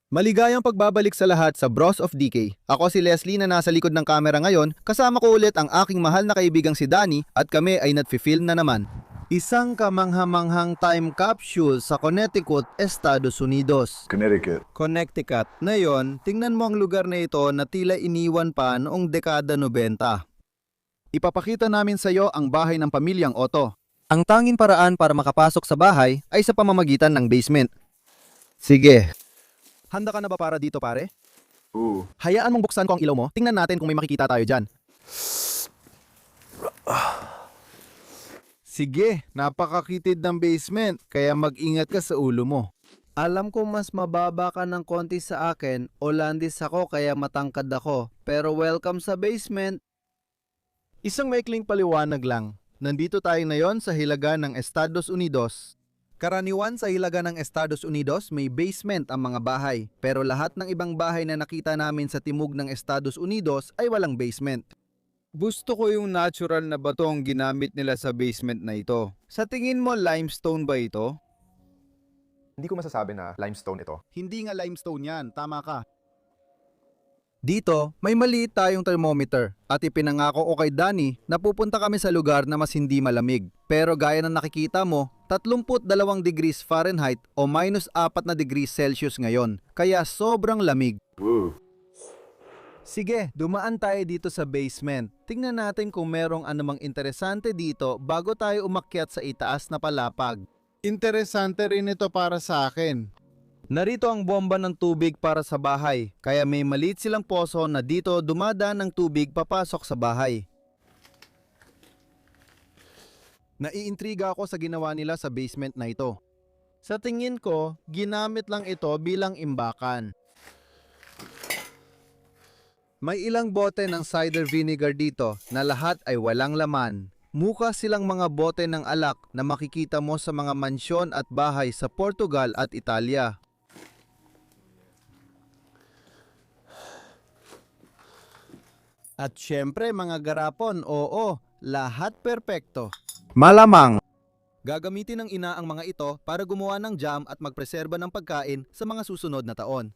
Maligayang pagbabalik sa lahat sa Bros of DK. Ako si Leslie na nasa likod ng camera ngayon, kasama ko ulit ang aking mahal na kaibigang si Danny at kami ay nagfi-film na naman. Isang kamanghamanghang time capsule sa Connecticut, Estados Unidos. Connecticut. Ngayon, tingnan mo ang lugar na ito na tila iniwan pa noong dekada 90. Ipapakita namin sa iyo ang bahay ng pamilyang Otto. Ang tanging paraan para makapasok sa bahay ay sa pamamagitan ng basement. Sige. Handa ka na ba para dito, pare? Hayaan mong buksan ko ang ilaw mo. Tingnan natin kung may makikita tayo dyan. Sige, napakakitid ng basement, kaya mag-ingat ka sa ulo mo. Alam ko mas mababa ka ng konti sa akin, Olandis ako kaya matangkad ako. Pero welcome sa basement. Isang maikling paliwanag lang. Nandito tayo ngayon sa hilaga ng Estados Unidos. Karaniwan sa hilaga ng Estados Unidos may basement ang mga bahay, pero lahat ng ibang bahay na nakita namin sa timog ng Estados Unidos ay walang basement. Gusto ko yung natural na bato ang ginamit nila sa basement na ito. Sa tingin mo limestone ba ito? Hindi ko masasabi na limestone ito. Hindi nga limestone yan, tama ka. Dito, may maliit tayong thermometer at ipinangako ko kay Danny na pupunta kami sa lugar na mas hindi malamig. Pero gaya ng nakikita mo, 32 degrees Fahrenheit o -4 na degrees Celsius ngayon, kaya sobrang lamig. Sige, dumaan tayo dito sa basement. Tingnan natin kung merong anumang interesante dito bago tayo umakyat sa itaas na palapag. Interesante rin ito para sa akin. Narito ang bomba ng tubig para sa bahay, kaya may maliit silang poso na dito dumadaan ng tubig papasok sa bahay. Naiintriga ako sa ginawa nila sa basement na ito. Sa tingin ko, ginamit lang ito bilang imbakan. May ilang bote ng cider vinegar dito na lahat ay walang laman. Mukha silang mga bote ng alak na makikita mo sa mga mansyon at bahay sa Portugal at Italia. At syempre mga garapon, oo, lahat perpekto. Malamang! Gagamitin ng ina ang mga ito para gumawa ng jam at magpreserba ng pagkain sa mga susunod na taon.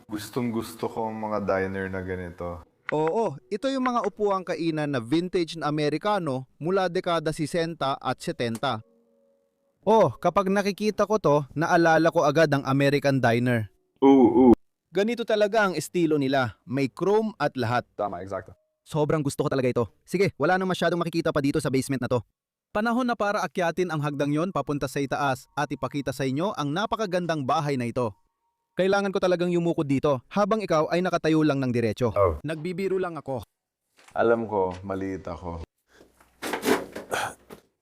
Gustong gusto ko ang mga diner na ganito. Oo, ito yung mga upuang kainan na vintage na Amerikano mula dekada 60 at 70. Kapag nakikita ko to, naalala ko agad ang American Diner. Ganito talaga ang estilo nila, may chrome at lahat. Tama, eksakto. Sobrang gusto ko talaga ito. Sige, wala nang masyadong makikita pa dito sa basement na to. Panahon na para akyatin ang hagdang yon papunta sa itaas at ipakita sa inyo ang napakagandang bahay na ito. Kailangan ko talagang yumukod dito habang ikaw ay nakatayo lang ng diretso. Nagbibiro lang ako. Alam ko, maliit ako.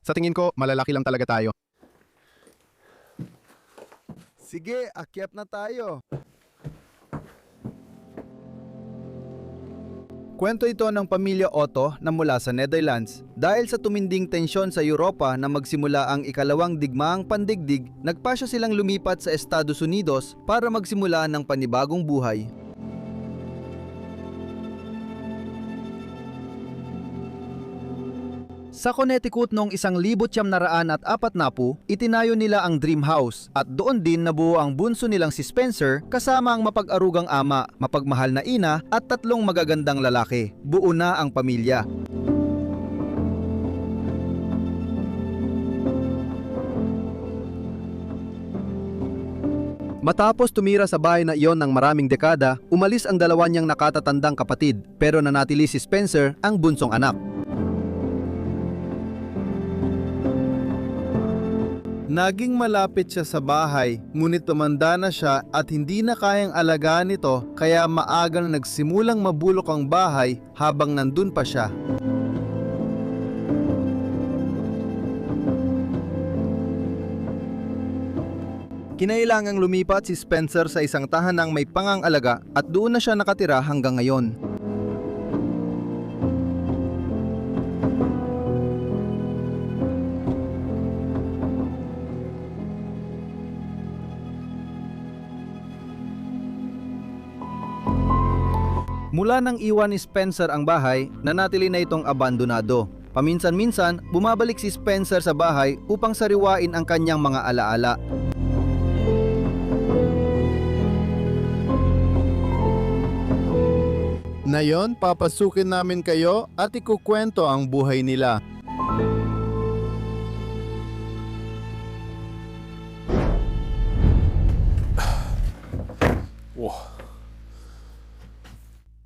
Sa tingin ko, malalaki lang talaga tayo. Sige, akyat na tayo. Kwento ito ng pamilya Otto na mula sa Netherlands. Dahil sa tuminding tensyon sa Europa na magsimula ang ikalawang digmaang pandigdig, nagpasya silang lumipat sa Estados Unidos para magsimula ng panibagong buhay. Sa Connecticut noong 1940, itinayo nila ang Dream House at doon din nabuo ang bunso nilang si Spencer kasama ang mapag-arugang ama, mapagmahal na ina at 3 magagandang lalaki. Buo na ang pamilya. Matapos tumira sa bahay na iyon ng maraming dekada, umalis ang dalawa niyang nakatatandang kapatid pero nanatili si Spencer ang bunsong anak. Naging malapit siya sa bahay, ngunit tumanda na siya at hindi na kayang alagaan ito kaya maagang nagsimulang mabulok ang bahay habang nandun pa siya. Kinailangang lumipat si Spencer sa isang tahanang may pangangalaga at doon na siya nakatira hanggang ngayon. Mula nang iwan ni Spencer ang bahay, nanatili na itong abandonado. Paminsan-minsan, bumabalik si Spencer sa bahay upang sariwain ang kanyang mga alaala. Ngayon, papasukin namin kayo at ikukwento ang buhay nila.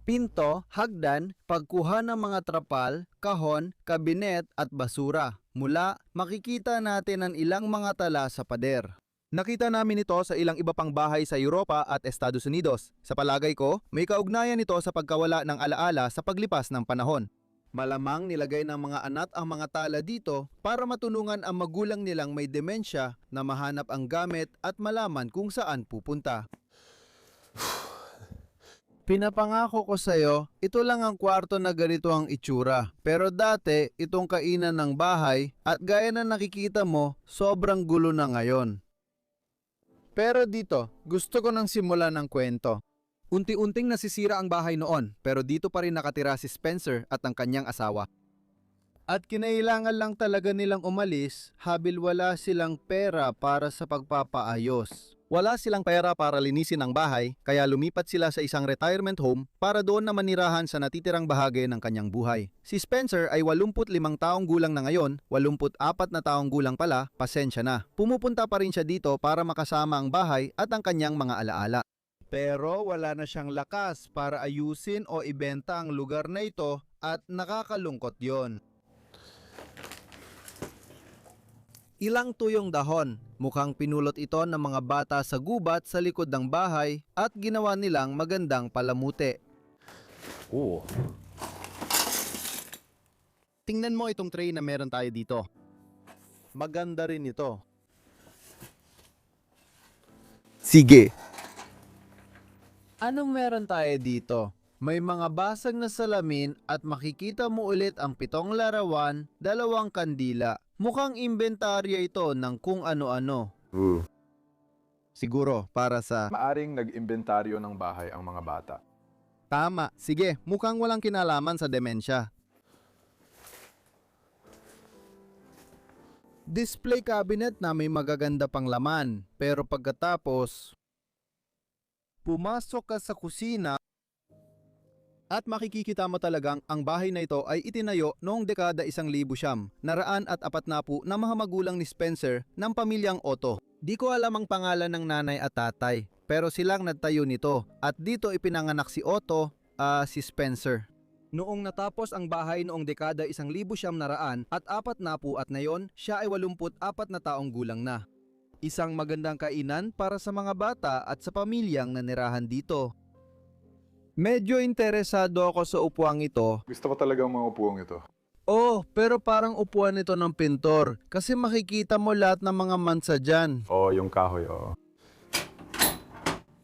Pinto, hagdan, pagkuha ng mga trapal, kahon, kabinet at basura. Mula, makikita natin ang ilang mga tala sa pader. Nakita namin ito sa ilang iba pang bahay sa Europa at Estados Unidos. Sa palagay ko, may kaugnayan ito sa pagkawala ng alaala sa paglipas ng panahon. Malamang nilagay ng mga anak ang mga tala dito para matulungan ang magulang nilang may demensya na mahanap ang gamit at malaman kung saan pupunta. Pinapangako ko sa'yo, ito lang ang kwarto na ganito ang itsura. Pero dati, itong kainan ng bahay at gaya na nakikita mo, sobrang gulo na ngayon. Pero dito, gusto ko nang simulan ng kwento. Unti-unting nasisira ang bahay noon, pero dito pa rin nakatira si Spencer at ang kanyang asawa. At kinailangan lang talaga nilang umalis, habil wala silang pera para sa pagpapaayos. Wala silang pera para linisin ang bahay, kaya lumipat sila sa isang retirement home para doon na manirahan sa natitirang bahagi ng kanyang buhay. Si Spencer ay 85 taong gulang na ngayon, 84 na taong gulang pala, pasensya na. Pumupunta pa rin siya dito para makasama ang bahay at ang kanyang mga alaala. Pero wala na siyang lakas para ayusin o ibenta ang lugar na ito at nakakalungkot yon. Ilang tuyong dahon, mukhang pinulot ito ng mga bata sa gubat sa likod ng bahay at ginawa nilang magandang palamute. Oo. Tingnan mo itong tray na meron tayo dito. Maganda rin ito. Sige. Anong meron tayo dito? May mga basag na salamin at makikita mo ulit ang 7 larawan, 2 kandila. Mukhang inventarya ito ng kung ano-ano. Siguro para sa... Maaring nag-imbentaryo ng bahay ang mga bata. Tama. Sige, mukhang walang kinalaman sa demensya. Display cabinet na may magaganda pang laman. Pero pagkatapos, pumasok ka sa kusina at makikita mo talagang ang bahay na ito ay itinayo noong dekada 1900, naraan at 40 na mga magulang ni Spencer ng pamilyang Otto. Di ko alam ang pangalan ng nanay at tatay, pero silang nagtayo nito at dito ipinanganak si Otto, si Spencer. Noong natapos ang bahay noong dekada 1900 at 40 at ngayon, siya ay 84 na taong gulang na. Isang magandang kainan para sa mga bata at sa pamilyang nanirahan dito. Medyo interesado ako sa upuang ito. Gusto ko talaga ang mga upuang ito. Oh, pero parang upuan ito ng pintor kasi makikita mo lahat ng mga mansa dyan. Oo, yung kahoy, oo.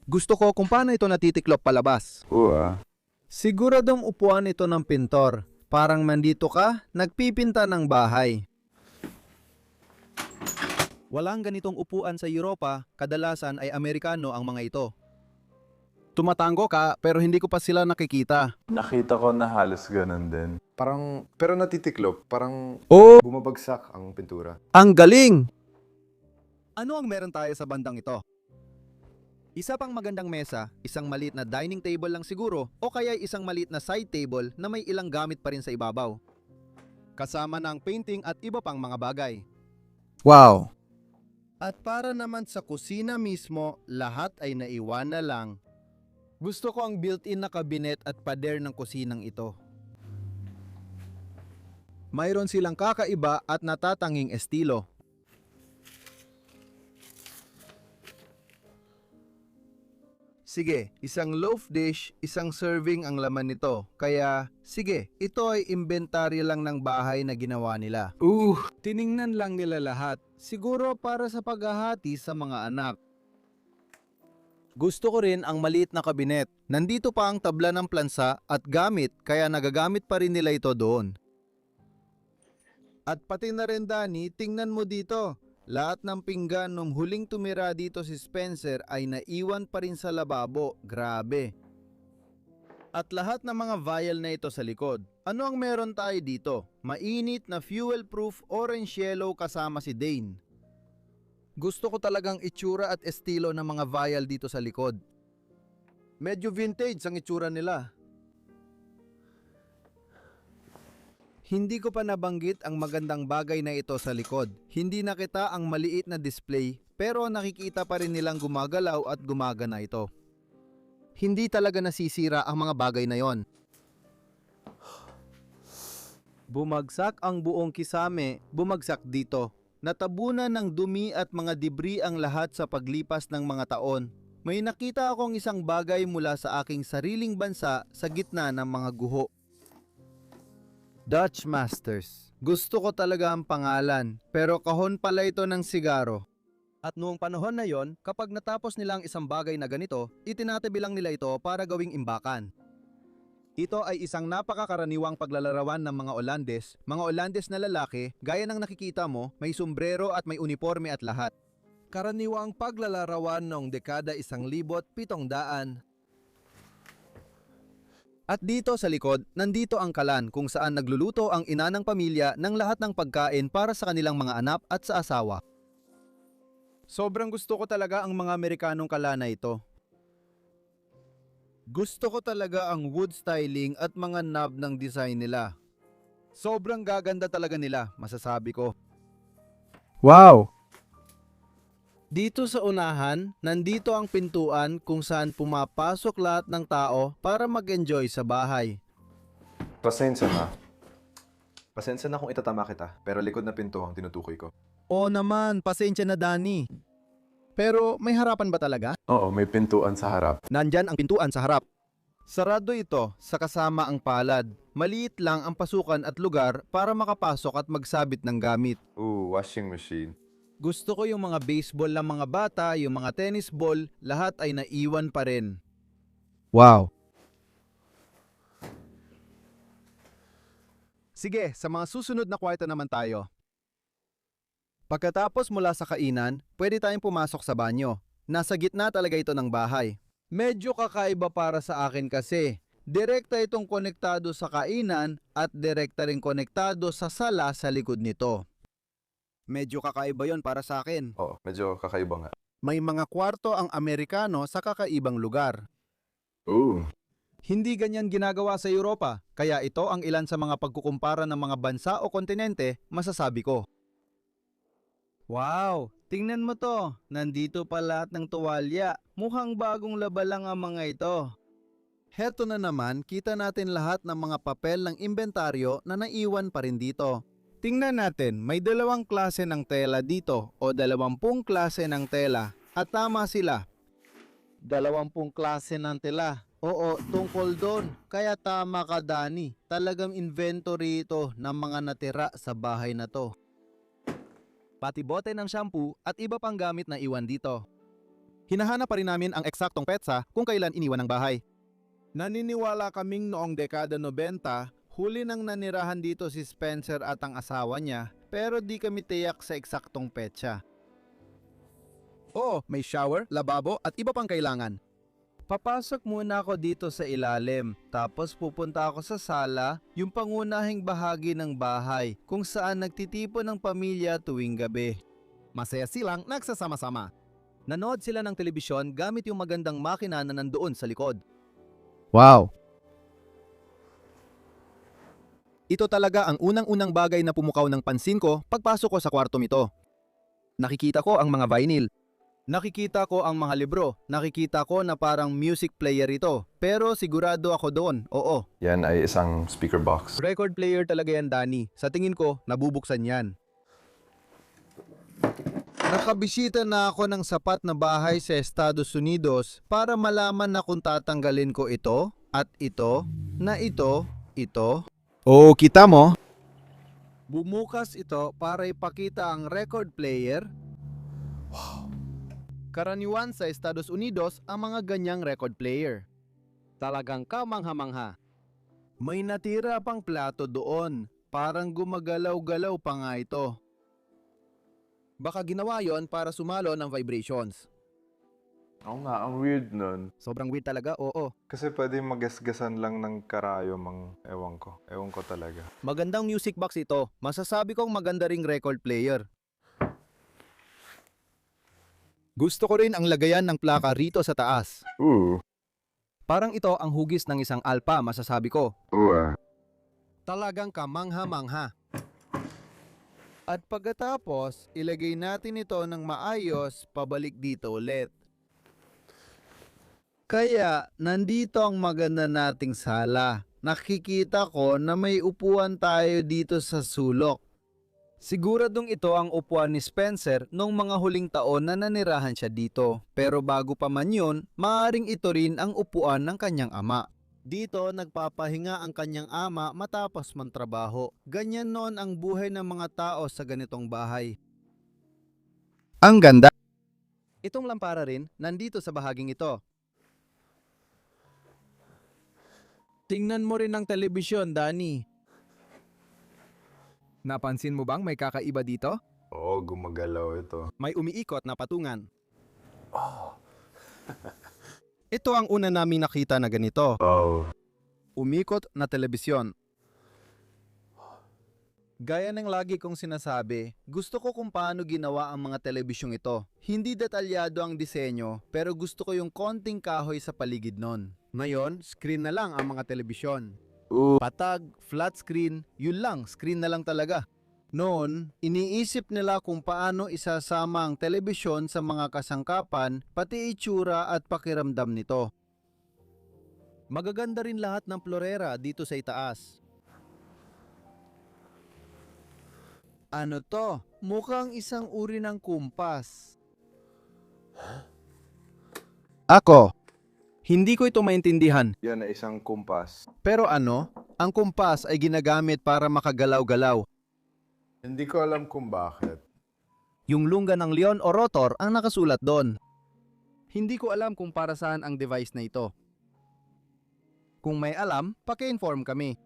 Gusto ko kung paano ito natitiklop palabas. Siguradong upuan ito ng pintor. Parang nandito ka, nagpipinta ng bahay. Walang ganitong upuan sa Europa, kadalasan ay Amerikano ang mga ito. Tumatango ka pero hindi ko pa sila nakikita. Nakita ko na halos ganun din. Parang, pero natitiklop. Parang Oh, bumabagsak ang pintura. ang galing! Ano ang meron tayo sa bandang ito? Isa pang magandang mesa, isang maliit na dining table lang siguro o kaya isang maliit na side table na may ilang gamit pa rin sa ibabaw. Kasama ng painting at iba pang mga bagay. Wow! At para naman sa kusina mismo, lahat ay naiwan na lang. Gusto ko ang built-in na kabinet at pader ng kusinang ito. Mayroon silang kakaiba at natatanging estilo. Sige, isang loaf dish, isang serving ang laman nito. Kaya, sige, ito ay inventaryo lang ng bahay na ginawa nila. Tiningnan lang nila lahat. Siguro para sa paghahati sa mga anak. Gusto ko rin ang maliit na kabinet. Nandito pa ang tabla ng plansa at gamit kaya nagagamit pa rin nila ito doon. At pati na rin Danny, tingnan mo dito. Lahat ng pinggan nung huling tumira dito si Spencer ay naiwan pa rin sa lababo. Grabe. At lahat ng mga vial na ito sa likod. Ano ang meron tayo dito? Mainit na fuel-proof orange yellow kasama si Dane. Gusto ko talagang itsura at estilo ng mga vial dito sa likod. Medyo vintage ang itsura nila. Hindi ko pa nabanggit ang magandang bagay na ito sa likod. Hindi nakita ang maliit na display pero nakikita pa rin nilang gumagalaw at gumagana ito. Hindi talaga nasisira ang mga bagay na yon. Bumagsak ang buong kisame, bumagsak dito. Natabunan ng dumi at mga debris ang lahat sa paglipas ng mga taon. May nakita akong isang bagay mula sa aking sariling bansa sa gitna ng mga guho. Dutch Masters. Gusto ko talaga ang pangalan, pero kahon pala ito ng sigaro. At noong panahon na yon, kapag natapos nila ang isang bagay na ganito, itinatabi lang nila ito para gawing imbakan. Ito ay isang napakakaraniwang paglalarawan ng mga Olandes na lalaki, gaya ng nakikita mo, may sombrero at may uniforme at lahat. Karaniwang paglalarawan noong dekada 1700. At dito sa likod, nandito ang kalan kung saan nagluluto ang ina ng pamilya ng lahat ng pagkain para sa kanilang mga anak at sa asawa. Sobrang gusto ko talaga ang mga Amerikanong kalan na ito. Gusto ko talaga ang wood styling at mga knob ng design nila. Sobrang gaganda talaga nila, masasabi ko. Wow! Dito sa unahan, nandito ang pintuan kung saan pumapasok lahat ng tao para mag-enjoy sa bahay. Pasensya na. Pasensya na kung itatama kita, pero likod na pinto ang tinutukoy ko. Oo naman, pasensya na Danny. Pero may harapan ba talaga? Oo, may pintuan sa harap. Nandyan ang pintuan sa harap. Sarado ito sa kasama ang palad. Maliit lang ang pasukan at lugar para makapasok at magsabit ng gamit. Washing machine. Gusto ko yung mga baseball ng mga bata, yung mga tennis ball, lahat ay naiwan pa rin. Wow! Sige, sa mga susunod na kwarto naman tayo. Pagkatapos mula sa kainan, pwede tayong pumasok sa banyo. Nasa gitna talaga ito ng bahay. Medyo kakaiba para sa akin kasi direkta itong konektado sa kainan at direkta rin konektado sa sala sa likod nito. Medyo kakaiba yon para sa akin. Oo, medyo kakaiba nga. May mga kwarto ang Amerikano sa kakaibang lugar. Hindi ganyan ginagawa sa Europa, kaya ito ang ilan sa mga pagkukumpara ng mga bansa o kontinente, masasabi ko. Wow! Tingnan mo to! Nandito pa lahat ng tuwalya. Mukhang bagong laba lang ang mga ito. Heto na naman, kita natin lahat ng mga papel ng inventaryo na naiwan pa rin dito. Tingnan natin, may 2 klase ng tela dito o 20 klase ng tela. At tama sila. 20 klase ng tela. Oo, tungkol doon. Kaya tama ka, Danny. Talagang inventory ito ng mga natira sa bahay na to. Pati bote ng shampoo at iba pang gamit na iwan dito. Hinahanap pa rin namin ang eksaktong petsa kung kailan iniwan ng bahay. Naniniwala kaming noong dekada 90, huli nang nanirahan dito si Spencer at ang asawa niya, pero di kami tiyak sa eksaktong petsa. Oo, may shower, lababo at iba pang kailangan. Papasok muna ako dito sa ilalim, tapos pupunta ako sa sala, yung pangunahing bahagi ng bahay, kung saan nagtitipon ng pamilya tuwing gabi. Masaya silang nagsasama-sama. Nanood sila ng telebisyon gamit yung magandang makina na nandoon sa likod. Wow! Ito talaga ang unang-unang bagay na pumukaw ng pansin ko pagpasok ko sa kwartong ito. Nakikita ko ang mga vinyl. Nakikita ko ang mga libro. Nakikita ko na parang music player ito. Pero sigurado ako doon, oo. Yan ay isang speaker box. Record player talaga yan, Danny. Sa tingin ko, nabubuksan yan. Nakabisita na ako ng sapat na bahay sa Estados Unidos para malaman na kung tatanggalin ko ito, at ito, na ito. Oo, kita mo? Bumukas ito para ipakita ang record player. Karaniwan sa Estados Unidos ang mga ganyang record player. Talagang kamangha-mangha. May natira pang plato doon. Parang gumagalaw-galaw pa nga ito. Baka ginawa yon para sumalo ng vibrations. Oo nga, ang weird nun. Sobrang weird talaga, oo. Kasi pwede magasgasan lang ng karayom ang ewan ko. Ewan ko talaga. Magandang music box ito. Masasabi kong maganda ring record player. Gusto ko rin ang lagayan ng plaka rito sa taas. Parang ito ang hugis ng isang alpa, masasabi ko. Talagang kamangha-mangha. At pagkatapos, ilagay natin ito ng maayos pabalik dito ulit. Kaya, nandito ang maganda nating sala. Nakikita ko na may upuan tayo dito sa sulok. Siguradong ito ang upuan ni Spencer noong mga huling taon na nanirahan siya dito. Pero bago pa man yun, maaaring ito rin ang upuan ng kanyang ama. Dito nagpapahinga ang kanyang ama matapos mantrabaho. Ganyan noon ang buhay ng mga tao sa ganitong bahay. Ang ganda! Itong lampara rin nandito sa bahaging ito. Tingnan mo rin ang telebisyon, Danny. Napansin mo bang may kakaiba dito? Oo, gumagalaw ito. May umiikot na patungan. Ito ang una naming nakita na ganito. Oh. Umikot na telebisyon. Gaya ng lagi kong sinasabi, gusto ko kung paano ginawa ang mga telebisyong ito. Hindi detalyado ang disenyo, pero gusto ko yung konting kahoy sa paligid nun. Ngayon, screen na lang ang mga telebisyon. Patag, flat screen, yun lang, screen na lang talaga. Noon, iniisip nila kung paano isasama ang telebisyon sa mga kasangkapan, pati itsura at pakiramdam nito. Magaganda rin lahat ng florera dito sa itaas. Ano to? Mukhang isang uri ng kumpas. Ako, hindi ko ito maintindihan. Yan ay isang kumpas. Pero ano? Ang kumpas ay ginagamit para makagalaw-galaw. Hindi ko alam kung bakit. Yung lungga ng leon o rotor ang nakasulat doon. Hindi ko alam kung para saan ang device na ito. Kung may alam, paki-inform kami.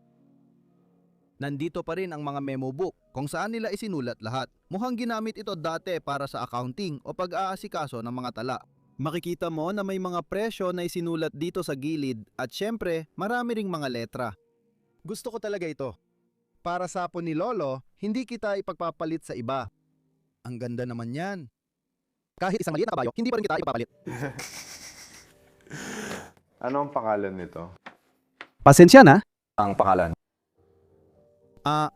Nandito pa rin ang mga memo book kung saan nila isinulat lahat. Mukhang ginamit ito dati para sa accounting o pag-aasikaso ng mga tala. Makikita mo na may mga presyo na isinulat dito sa gilid at syempre, marami ring mga letra. Gusto ko talaga ito. Para sa hapon ni Lolo, hindi kita ipagpapalit sa iba. Ang ganda naman yan. Kahit isang maliit na kabayo, hindi pa rin kita ipapalit. Ano ang pangalan nito? Pasensya na. Ang pangalan.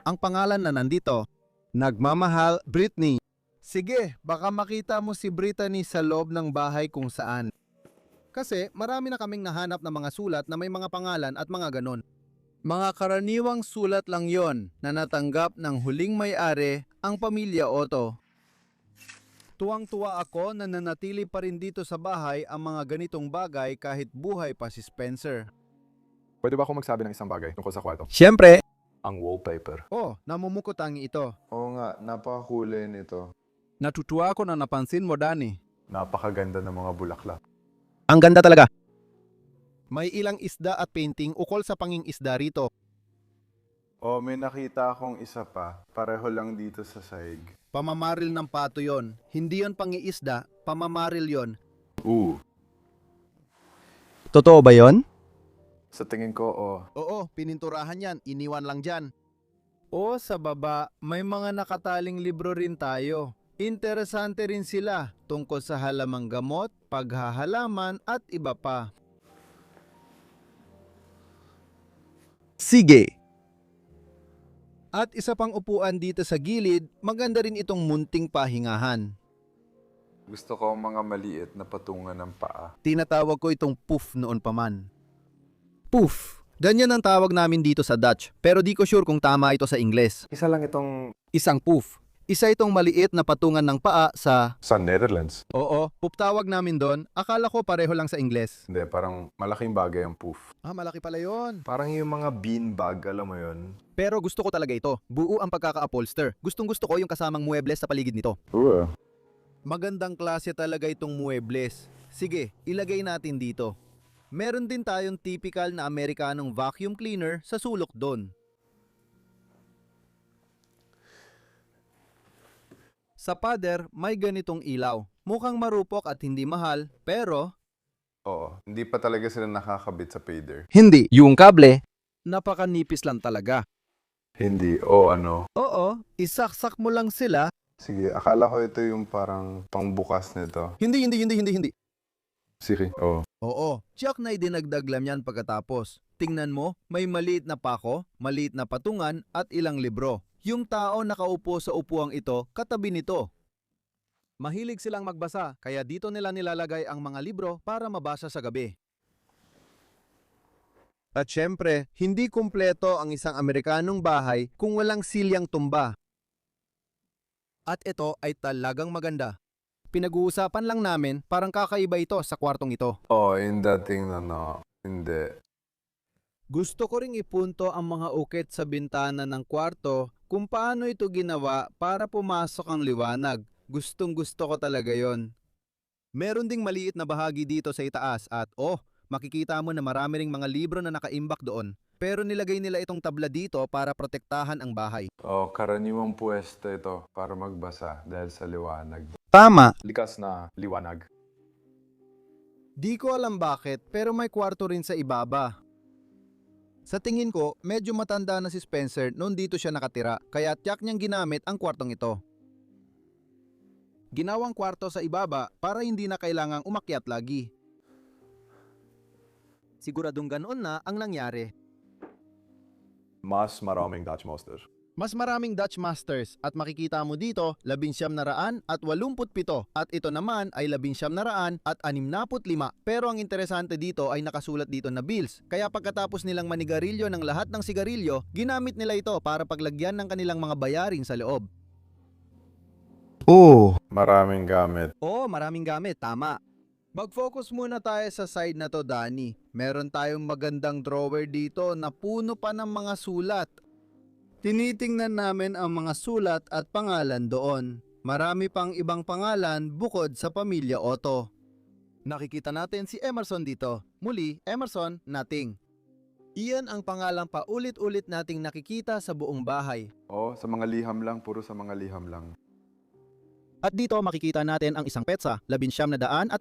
Ang pangalan na nandito, Nagmamahal Britney. Sige, baka makita mo si Brittany sa loob ng bahay kung saan. Kasi marami na kaming nahanap ng mga sulat na may mga pangalan at mga ganon. Mga karaniwang sulat lang yon na natanggap ng huling may-ari, ang pamilya Otto. Tuwang-tuwa ako na nanatili pa rin dito sa bahay ang mga ganitong bagay kahit buhay pa si Spencer. Pwede ba ako magsabi ng isang bagay tungkol sa kwarto? Siyempre! Ang wallpaper. Namumukutangi ito. Oo nga, napakahuli nito. Natutuwa ako na napansin mo, Danny. Napakaganda ng mga bulaklak. Ang ganda talaga. May ilang isda at painting ukol sa panging-isda rito. Oh, may nakita akong isa pa. Pareho lang dito sa saig. Pamamaril ng pato yon. Hindi yon pangiisda, pamamaril yon. Totoo ba yon? Sa tingin ko, Oo, pininturahan yan. Iniwan lang dyan. O sa baba, may mga nakataling libro rin tayo. Interesante rin sila tungkol sa halamang gamot, paghahalaman at iba pa. Sige! At isa pang upuan dito sa gilid, maganda rin itong munting pahingahan. gusto ko ang mga maliit na patungan ng paa. Tinatawag ko itong poof noon pa man. Poof! Ganyan ang tawag namin dito sa Dutch, pero di ko sure kung tama ito sa Ingles. Isa lang itong Isang poof. Isa itong maliit na patungan ng paa sa... sa Netherlands. Oo, poop tawag namin doon. Akala ko pareho lang sa Ingles. Hindi, parang malaking bagay ang poof. Malaki pala yon. Parang yung mga beanbag, alam mo yun? Pero gusto ko talaga ito. Buo ang pagkaka-upholster. Gustong gusto ko yung kasamang muebles sa paligid nito. Magandang klase talaga itong muebles. Sige, ilagay natin dito. Meron din tayong typical na Amerikanong vacuum cleaner sa sulok doon. Sa pader, may ganitong ilaw. Mukhang marupok at hindi mahal, pero... Oo, hindi pa talaga sila nakakabit sa pader. Hindi. Yung kable, napakanipis lang talaga. Hindi, ano. Oo, isaksak mo lang sila. Sige, akala ko ito yung parang pangbukas nito. Hindi. Sige, oo. Oo, tiyak na idinagdag lang yan pagkatapos. Tingnan mo, may maliit na pako, maliit na patungan at ilang libro. Yung tao nakaupo sa upuang ito, katabi nito. Mahilig silang magbasa, kaya dito nila nilalagay ang mga libro para mabasa sa gabi. At syempre, hindi kumpleto ang isang Amerikanong bahay kung walang silyang tumba. At ito ay talagang maganda. Pinag-uusapan lang namin, parang kakaiba ito sa kwartong ito. Oh, hindi tingnan na. Hindi. Gusto ko ring ipunto ang mga ukit sa bintana ng kwarto kung paano ito ginawa para pumasok ang liwanag. Gustong gusto ko talaga yon. Meron ding maliit na bahagi dito sa itaas at makikita mo na marami ring mga libro na nakaimbak doon. Pero nilagay nila itong tabla dito para protektahan ang bahay. Oh, karaniwang pwesto ito para magbasa dahil sa liwanag. Tama. Likas na liwanag. Di ko alam bakit, pero may kwarto rin sa ibaba. Sa tingin ko, medyo matanda na si Spencer noon dito siya nakatira, kaya tiyak niyang ginamit ang kwartong ito. Ginawang kwarto sa ibaba para hindi na kailangang umakyat lagi. Siguradong ganoon na ang nangyari. Mas maraming Dutch Masters. Mas maraming Dutch Masters at makikita mo dito 1987 at ito naman ay 1965 pero ang interesante dito ay nakasulat dito na bills kaya pagkatapos nilang manigarilyo ng lahat ng sigarilyo ginamit nila ito para paglagyan ng kanilang mga bayarin sa loob. Maraming gamit. Maraming gamit, tama. Mag-focus muna tayo sa side na to, Danny. Meron tayong magandang drawer dito na puno pa ng mga sulat. Tinitingnan namin ang mga sulat at pangalan doon. Marami pang ibang pangalan bukod sa pamilya Otto. Nakikita natin si Emerson dito. Muli, Emerson, nothing. Iyan ang pangalang paulit-ulit nating nakikita sa buong bahay. Oh, sa mga liham lang. Puro sa mga liham lang. At dito makikita natin ang isang petsa, 1981.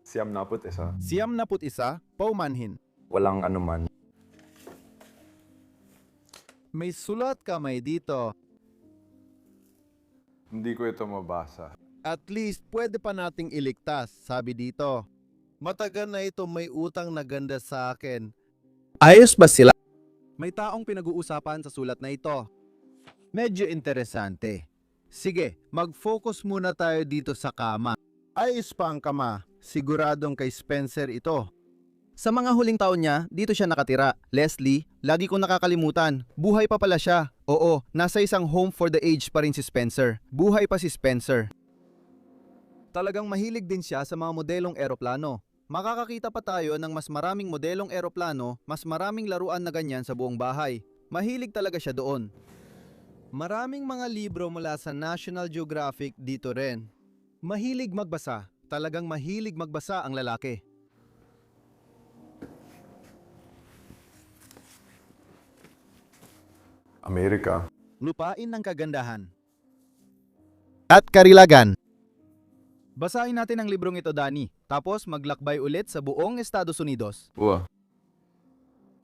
Siyam naput isa. 91, paumanhin. Walang anuman. May sulat kamay dito. Hindi ko ito mabasa. At least pwede pa nating iligtas, sabi dito. Matagal na ito may utang na ganda sa akin. Ayos ba sila? May taong pinag-uusapan sa sulat na ito. Medyo interesante. Sige, mag-focus muna tayo dito sa kama. Ayos pa ang kama. Siguradong kay Spencer ito. Sa mga huling taon niya, dito siya nakatira. Leslie, lagi kong nakakalimutan. Buhay pa pala siya. Oo, nasa isang home for the aged pa rin si Spencer. Buhay pa si Spencer. Talagang mahilig din siya sa mga modelong eroplano. Makakakita pa tayo ng mas maraming modelong eroplano, mas maraming laruan na ganyan sa buong bahay. Mahilig talaga siya doon. Maraming mga libro mula sa National Geographic dito rin. Mahilig magbasa. Talagang mahilig magbasa ang lalaki. Amerika. Lupain ng kagandahan. At karilagan. Basahin natin ang librong ito, Danny. Tapos maglakbay ulit sa buong Estados Unidos.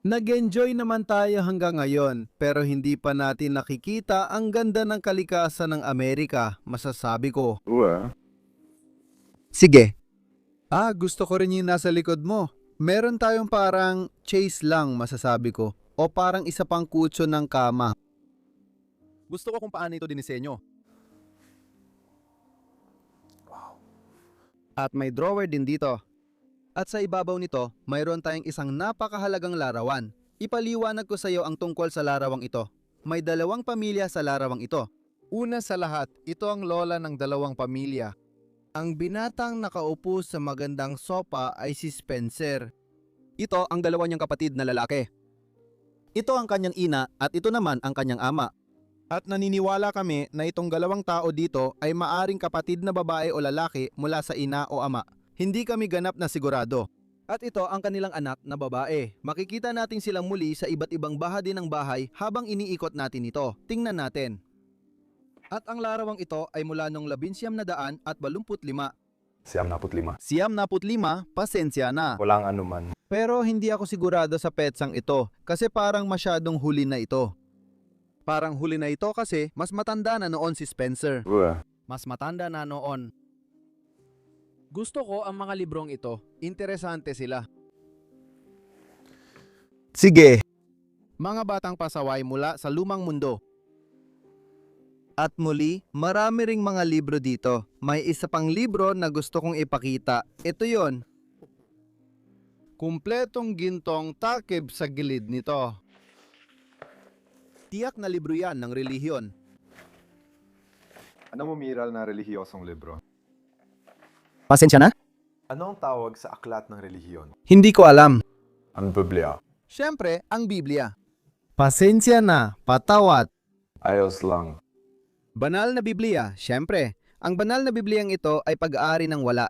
Nag-enjoy naman tayo hanggang ngayon, pero hindi pa natin nakikita ang ganda ng kalikasan ng Amerika, masasabi ko. Sige. Gusto ko rin yung nasa likod mo. Meron tayong parang chase lang, masasabi ko. O parang isa pang kutso ng kama. Gusto ko kung paano ito dinisenyo. At may drawer din dito. At sa ibabaw nito, mayroon tayong isang napakahalagang larawan. Ipaliwanag ko sa iyo ang tungkol sa larawang ito. May 2 pamilya sa larawang ito. Una sa lahat, ito ang lola ng 2 pamilya. Ang binatang nakaupo sa magandang sopa ay si Spencer. Ito ang 2 niyang kapatid na lalaki. Ito ang kanyang ina at ito naman ang kanyang ama. At naniniwala kami na itong 2 tao dito ay maaring kapatid na babae o lalaki mula sa ina o ama. Hindi kami ganap na sigurado. At ito ang kanilang anak na babae. Makikita natin silang muli sa iba't ibang bahagi ng bahay habang iniikot natin ito. Tingnan natin. At ang larawang ito ay mula noong 1985. Siyam naput lima, pasensya na. Walang anuman. Pero hindi ako sigurado sa petsang ito kasi parang masyadong huli na ito. Parang huli na ito kasi mas matanda na noon si Spencer. Mas matanda na noon. Gusto ko ang mga librong ito. Interesante sila. Sige. Mga batang pasaway mula sa lumang mundo. At muli, marami ring mga libro dito. May isa pang libro na gusto kong ipakita. Ito yon. Kumpletong gintong takip sa gilid nito. Tiyak na libro yan ng relihiyon. Anong umiral na relihiyosong libro? Pasensya na? Anong tawag sa aklat ng relihiyon? Hindi ko alam. Ang Biblia. Siyempre, ang Biblia. Pasensya na, patawat. Ayos lang. Banal na Biblia, siyempre. Ang banal na Bibliang ito ay pag-aari ng wala.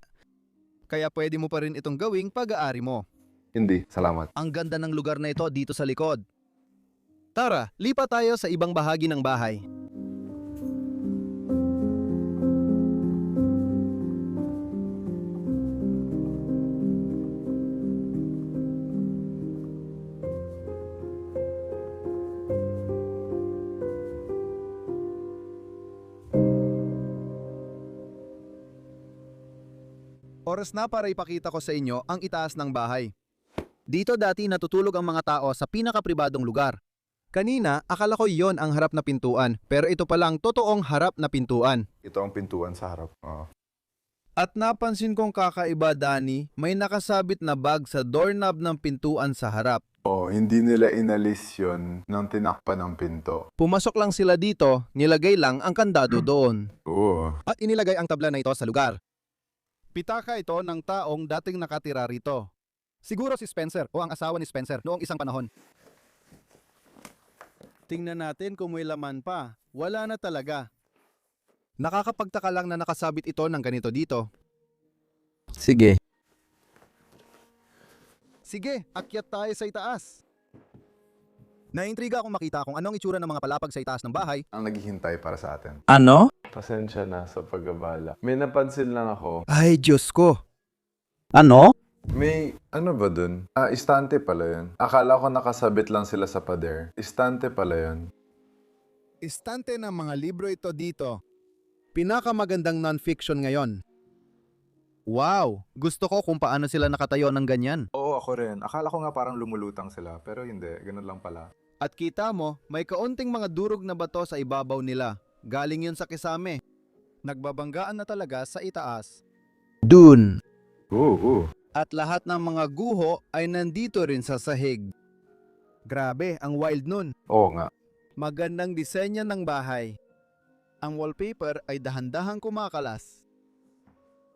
Kaya pwede mo pa rin itong gawing pag-aari mo. Hindi, salamat. Ang ganda ng lugar na ito dito sa likod. Tara, lipat tayo sa ibang bahagi ng bahay. Oras na para ipakita ko sa inyo ang itaas ng bahay. Dito dati natutulog ang mga tao sa pinakapribadong lugar. Kanina, akala ko yon ang harap na pintuan, pero ito palang totoong harap na pintuan. Ito ang pintuan sa harap. At napansin kong kakaiba, Danny, may nakasabit na bag sa doorknob ng pintuan sa harap. Hindi nila inalis yun nang tinakpan ng pinto. Pumasok lang sila dito, nilagay lang ang kandado doon. Oo. At inilagay ang tabla na ito sa lugar. Pitaka ito ng taong dating nakatira rito. Siguro si Spencer o ang asawa ni Spencer noong isang panahon. Tingnan natin kung may laman pa. Wala na talaga. Nakakapagtaka lang na nakasabit ito ng ganito dito. Sige. Sige, akyat tayo sa itaas. Naintriga akong makita kung anong itsura ng mga palapag sa itaas ng bahay. Ang naghihintay para sa atin. Ano? Pasensya na sa pag-abala. May napansin lang ako. Ay, Diyos ko. Ano? May, ano ba dun? Istante pala yun. Akala ko nakasabit lang sila sa pader. Istante pala yun. Istante ng mga libro ito dito. Pinakamagandang non-fiction ngayon. Wow! Gusto ko kung paano sila nakatayo ng ganyan. Oo, ako rin. Akala ko nga parang lumulutang sila. Pero hindi, ganun lang pala. At kita mo, may kaunting mga durog na bato sa ibabaw nila. Galing yun sa kisame. Nagbabanggaan na talaga sa itaas. Dun! Oo. At lahat ng mga guho ay nandito rin sa sahig. Grabe, ang wild nun. Oo nga. Magandang disenyo ng bahay. Ang wallpaper ay dahan-dahang kumakalas.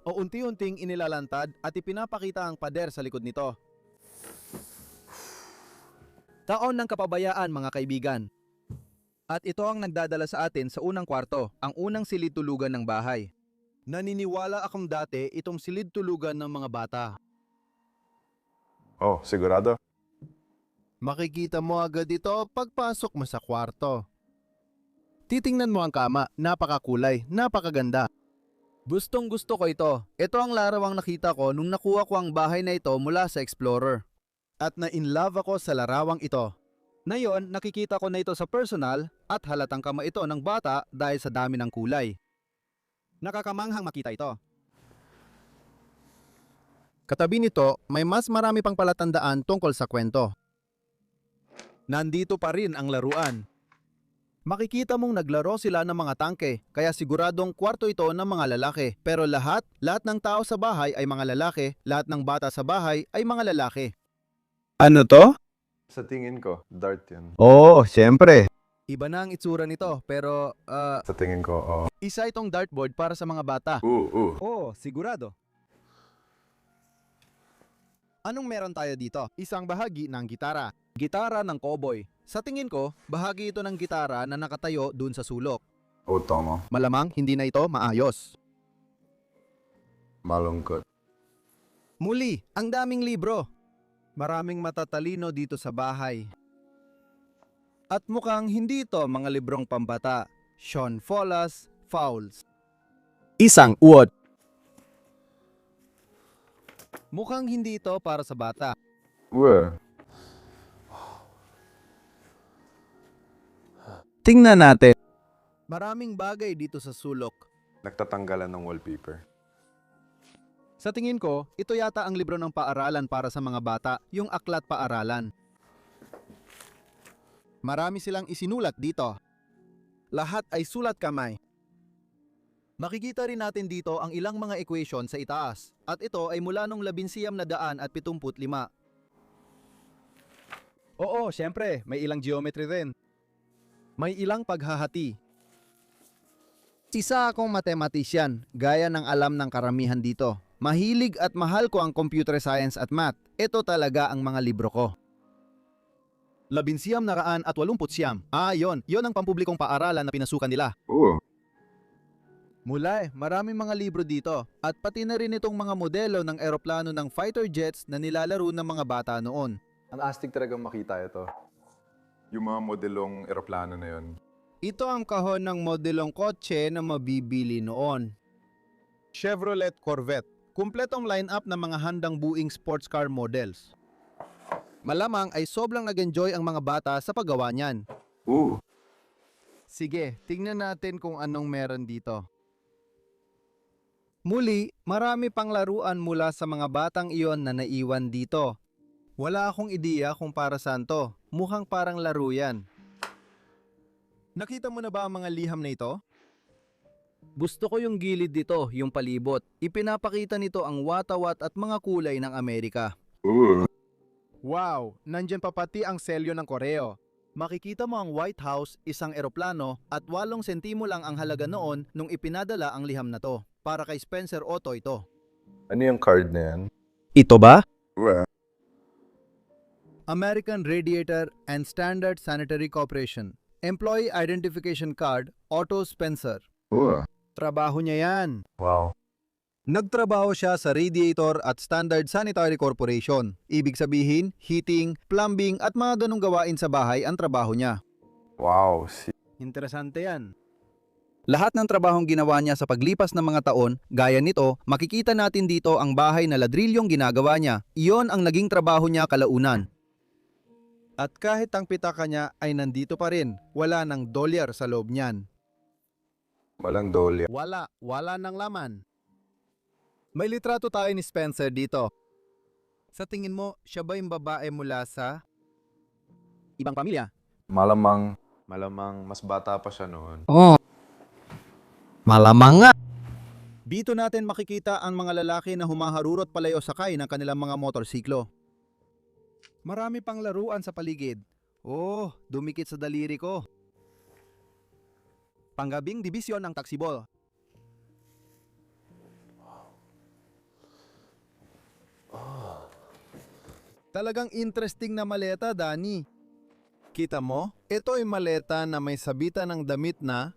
O unti-unting inilalantad at ipinapakita ang pader sa likod nito. Taon ng kapabayaan, mga kaibigan. At ito ang nagdadala sa atin sa unang kwarto, ang unang silid-tulugan ng bahay. Naniniwala akong dati itong silid-tulugan ng mga bata. Oh, sigurado? Makikita mo agad ito pagpasok mo sa kwarto. Titingnan mo ang kama, napakakulay, napakaganda. Gustong gusto ko ito. Ito ang larawang nakita ko nung nakuha ko ang bahay na ito mula sa Explorer. At na-inlove ako sa larawang ito. Ngayon, nakikita ko na ito sa personal at halatang kama ito ng bata dahil sa dami ng kulay. Nakakamanghang makita ito. Katabi nito, may mas marami pang palatandaan tungkol sa kwento. Nandito pa rin ang laruan. Makikita mong naglaro sila ng mga tangke, kaya siguradong kwarto ito ng mga lalaki. Pero lahat ng tao sa bahay ay mga lalaki, lahat ng bata sa bahay ay mga lalaki. Ano to? Sa tingin ko, dart yun. Oo, siyempre. Iba na ang itsura nito, pero Sa tingin ko, oo. isa itong dartboard para sa mga bata. Oo, sigurado. Anong meron tayo dito? Isang bahagi ng gitara. Gitara ng cowboy. Sa tingin ko, bahagi ito ng gitara na nakatayo dun sa sulok. Oo, tama. Malamang hindi na ito maayos. Malungkot. Muli, ang daming libro. Maraming matatalino dito sa bahay. At mukhang hindi ito mga librong pambata. Sean Follas, Fowls. Isang uod. Mukhang hindi ito para sa bata. Tingnan natin. Maraming bagay dito sa sulok. Nagtatanggalan ng wallpaper. Sa tingin ko, ito yata ang libro ng paaralan para sa mga bata, yung aklat paaralan. Marami silang isinulat dito. Lahat ay sulat kamay. Makikita rin natin dito ang ilang mga equation sa itaas, at ito ay mula nung 1975. Oo, syempre, may ilang geometry rin. May ilang paghahati. Isa akong mathematician, gaya ng alam ng karamihan dito. Mahilig at mahal ko ang computer science at math. Ito talaga ang mga libro ko. 1980. Yon ang pampublikong paaralan na pinasukan nila. Mula maraming mga libro dito at pati na rin itong mga modelo ng eroplano ng fighter jets na nilalaro ng mga bata noon. Ang astig talagang makita ito. Yung mga modelong eroplano na yun. Ito ang kahon ng modelong kotse na mabibili noon. Chevrolet Corvette. Kumpletong lineup ng mga handang buing sports car models. Malamang ay sobrang nag-enjoy ang mga bata sa paggawa niyan. Sige, tingnan natin kung anong meron dito. Muli, marami pang laruan mula sa mga batang iyon na naiwan dito. Wala akong ideya kung para saan to. Mukhang parang laro yan. Nakita mo na ba ang mga liham na ito? Gusto ko yung gilid dito, yung palibot. Ipinapakita nito ang watawat at mga kulay ng Amerika. Wow, nandyan pa pati ang selyo ng Koreo. Makikita mo ang White House, isang eroplano, at 8 sentimo lang ang halaga noon nung ipinadala ang liham na to. Para kay Spencer Otto ito. Ano yung card na yan? Ito ba? American Radiator and Standard Sanitary Corporation. Employee Identification Card, Otto Spencer. Trabaho niya yan. Wow. Nagtrabaho siya sa Radiator at Standard Sanitary Corporation. Ibig sabihin, heating, plumbing at mga ganong gawain sa bahay ang trabaho niya. Wow. Interesante yan. Lahat ng trabahong ginawa niya sa paglipas ng mga taon, gaya nito, makikita natin dito ang bahay na ladrilyong ginagawa niya. Iyon ang naging trabaho niya kalaunan. At kahit ang pitaka niya ay nandito pa rin, wala ng dolyar sa loob niyan. Walang dolya. Wala nang laman. May litrato tayo ni Spencer dito. Sa tingin mo, siya ba yung babae mula sa ibang pamilya? Malamang mas bata pa siya noon. Malamang nga. Dito natin makikita ang mga lalaki na humaharurot palayo sakay ng kanilang mga motorsiklo. Marami pang laruan sa paligid. Oh, dumikit sa daliri ko. Panggabing dibisyon ng taksibol. Talagang interesting na maleta, Danny. Kita mo? Ito ay maleta na may sabitan ng damit na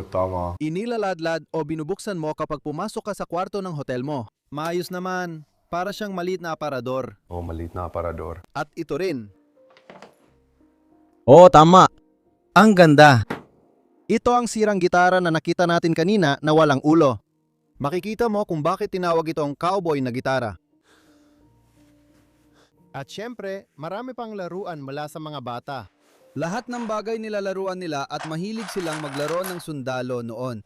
Tama. inilaladlad o binubuksan mo kapag pumasok ka sa kwarto ng hotel mo. Maayos naman. Para siyang maliit na aparador. Maliit na aparador. At ito rin. Tama. Ang ganda. Ito ang sirang gitara na nakita natin kanina na walang ulo. Makikita mo kung bakit tinawag itong cowboy na gitara. At syempre, marami pang laruan mula sa mga bata. Lahat ng bagay nilalaruan nila at mahilig silang maglaro ng sundalo noon.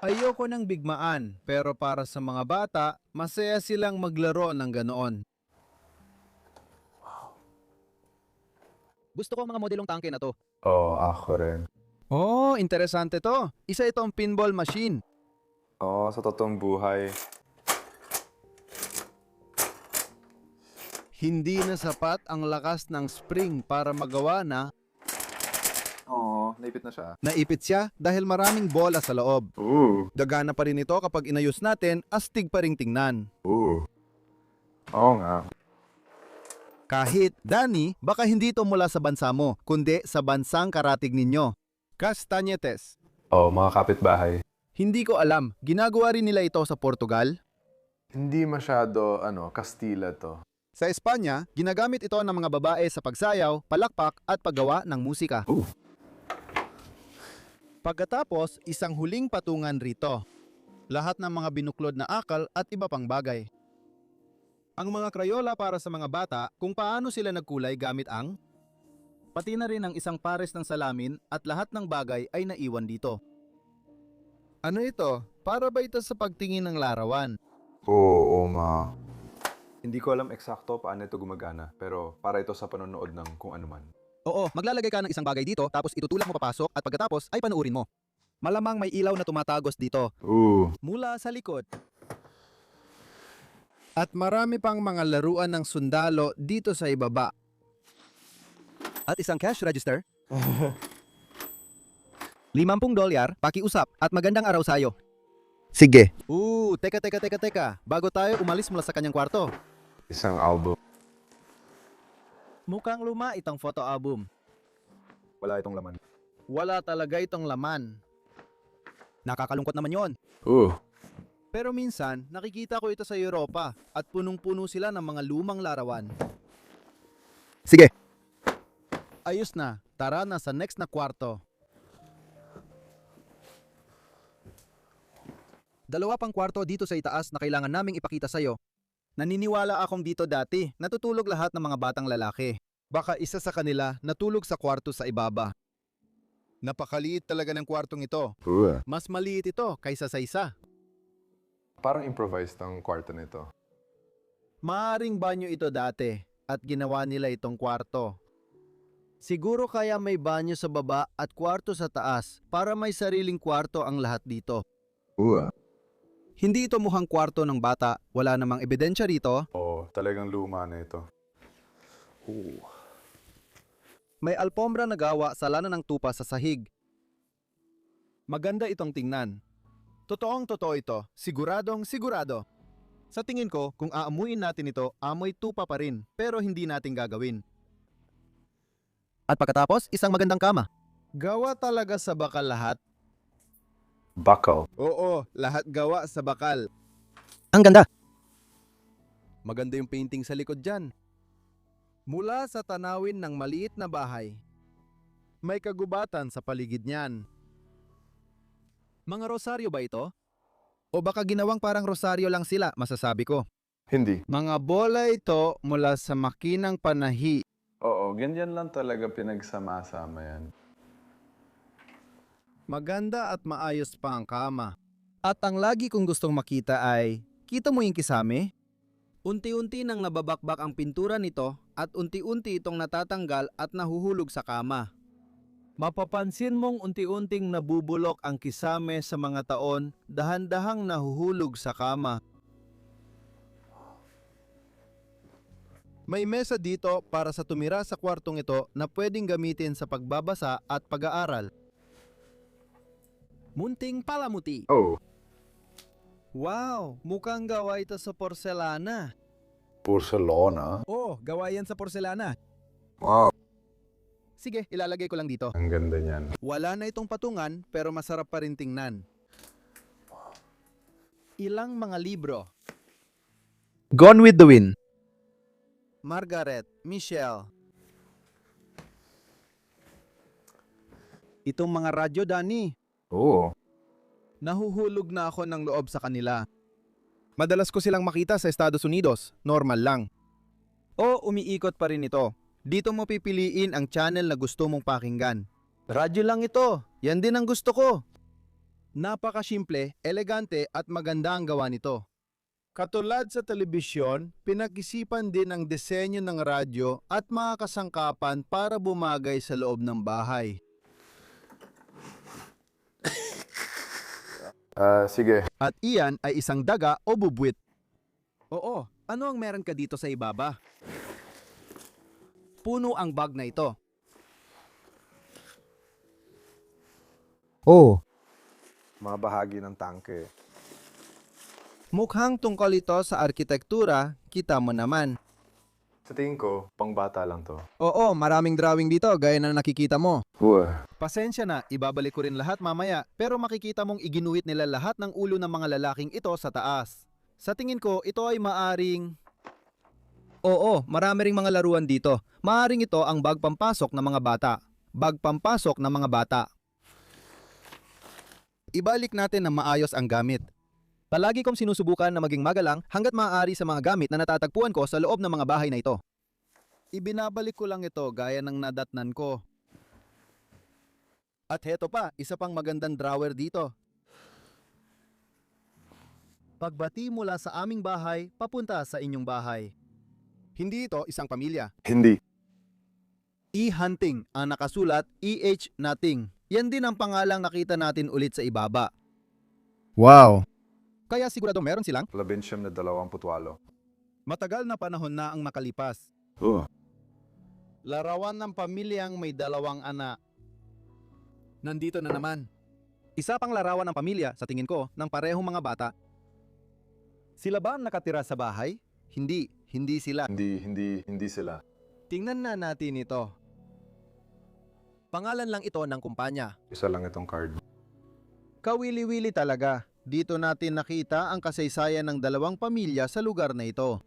Ayoko ng bigmaan, pero para sa mga bata, masaya silang maglaro ng ganoon. Gusto ko ang mga modelong tangke na to. Ako rin. Interesante to. Isa itong pinball machine. Sa totoong buhay. Hindi na sapat ang lakas ng spring para magawa na Naipit na siya. naipit siya dahil maraming bola sa loob. Gagana pa rin ito kapag inayos natin, astig pa ring tingnan. Oo nga. Kahit, Danny, baka hindi ito mula sa bansa mo, kundi sa bansang karatig ninyo. Castañetes. Mga kapitbahay. Hindi ko alam, ginagawa rin nila ito sa Portugal? Hindi masyado, Kastila to. Sa Espanya, ginagamit ito ng mga babae sa pagsayaw, palakpak at paggawa ng musika. Pagkatapos, isang huling patungan rito. Lahat ng mga binuklod na akal at iba pang bagay. Ang mga krayola para sa mga bata kung paano sila nagkulay gamit ang pati na rin ang isang pares ng salamin at lahat ng bagay ay naiwan dito. Ano ito? Para ba ito sa pagtingin ng larawan? Oo nga. Hindi ko alam eksakto paano ito gumagana, pero para ito sa panonood ng kung ano man. Oo, maglalagay ka ng isang bagay dito tapos itutulak mo papasok at pagkatapos ay panuurin mo. Malamang may ilaw na tumatagos dito. Mula sa likod. At marami pang mga laruan ng sundalo dito sa ibaba. At isang cash register. $50, pakiusap at magandang araw sa'yo. Sige. Teka. Bago tayo umalis mula sa kanyang kwarto. Isang album. Mukhang luma itong photo album. Wala itong laman. Wala talaga itong laman. Nakakalungkot naman yon. Pero minsan, nakikita ko ito sa Europa at punong-puno sila ng mga lumang larawan. Sige. Ayos na. Tara na sa next na kwarto. Dalawa pang kwarto dito sa itaas na kailangan naming ipakita sa'yo. Naniniwala akong dito dati, natutulog lahat ng mga batang lalaki. Baka isa sa kanila natulog sa kwarto sa ibaba. Napakaliit talaga ng kwartong ito. Mas maliit ito kaysa sa isa. Parang improvised ang kwarto nito. Maaring banyo ito dati at ginawa nila itong kwarto. Siguro kaya may banyo sa baba at kwarto sa taas para may sariling kwarto ang lahat dito. Hindi ito mukhang kwarto ng bata, wala namang ebidensya rito. Oo, talagang luma na ito. May alpombra na gawa sa lana ng tupa sa sahig. Maganda itong tingnan. Totoong-totoo ito, siguradong sigurado. Sa tingin ko, kung aamuin natin ito, amoy tupa pa rin, pero hindi natin gagawin. At pagkatapos, isang magandang kama. Gawa talaga sa bakal lahat. Bakal. Oo, lahat gawa sa bakal. Ang ganda. Maganda yung painting sa likod dyan. Mula sa tanawin ng maliit na bahay, may kagubatan sa paligid niyan. Mga rosaryo ba ito? O baka ginawang parang rosaryo lang sila, masasabi ko. Hindi. Mga bola ito mula sa makinang panahi. Oo, ganyan lang talaga pinagsama-sama yan. Maganda at maayos pa ang kama. At ang lagi kong gustong makita ay, kita mo yung kisame? Unti-unti nang nababakbak ang pintura nito at unti-unti itong natatanggal at nahuhulog sa kama. Mapapansin mong unti-unting nabubulok ang kisame sa mga taon, dahan-dahang nahuhulog sa kama. May mesa dito para sa tumira sa kwartong ito na pwedeng gamitin sa pagbabasa at pag-aaral. Munting palamuti. Oh. Wow, mukhang gawa ito sa porselana. Porcelana? Oh, gawa yan sa porselana. Wow. Sige, ilalagay ko lang dito. Ang ganda niyan. Wala na itong patungan pero masarap pa rin tingnan. Ilang mga libro. Gone with the Wind. Margaret, Michelle. Itong mga radyo, Danny. Oo. Nahuhulog na ako ng loob sa kanila. Madalas ko silang makita sa Estados Unidos, normal lang. O umiikot pa rin ito. Dito mo pipiliin ang channel na gusto mong pakinggan. Radyo lang ito, yan din ang gusto ko. Napakasimple, elegante at maganda ang gawa nito. Katulad sa telebisyon, pinag-isipan din ang disenyo ng radyo at mga kasangkapan para bumagay sa loob ng bahay. Sige. At iyan ay isang daga o bubwit. Oo, ano ang meron ka dito sa ibaba? Puno ang bag na ito. Oh, Mga bahagi ng tangke. Mukhang tungkol ito sa arkitektura, kita mo naman. Sa tingin ko, pangbata lang to. Oo, maraming drawing dito gaya na nakikita mo. Wow. Pasensya na, ibabalik ko rin lahat mamaya, pero makikita mong iginuhit nila lahat ng ulo ng mga lalaking ito sa taas. Sa tingin ko, ito ay maaring... Oo, marami ring mga laruan dito. Maaring ito ang bag pampasok ng mga bata. Bag pampasok ng mga bata. Ibalik natin na maayos ang gamit. Palagi kong sinusubukan na maging magalang hanggat maaari sa mga gamit na natatagpuan ko sa loob ng mga bahay na ito. Ibinabalik ko lang ito gaya ng nadatnan ko. At heto pa, isa pang magandang drawer dito. Pagbati mula sa aming bahay, papunta sa inyong bahay. Hindi ito isang pamilya. Hindi. E-hunting ang nakasulat EH Nothing. Yan din ang pangalang nakita natin ulit sa ibaba. Wow! Kaya sigurado meron silang 28. matagal na panahon na ang makalipas. Larawan ng pamilyang may 2 anak. Nandito na naman. Isa pang larawan ng pamilya, sa tingin ko, ng parehong mga bata. Sila ba ang nakatira sa bahay? Hindi sila. Hindi sila. Tingnan na natin ito. Pangalan lang ito ng kumpanya. Isa lang itong card. Kawili-wili talaga. Dito natin nakita ang kasaysayan ng 2 pamilya sa lugar na ito.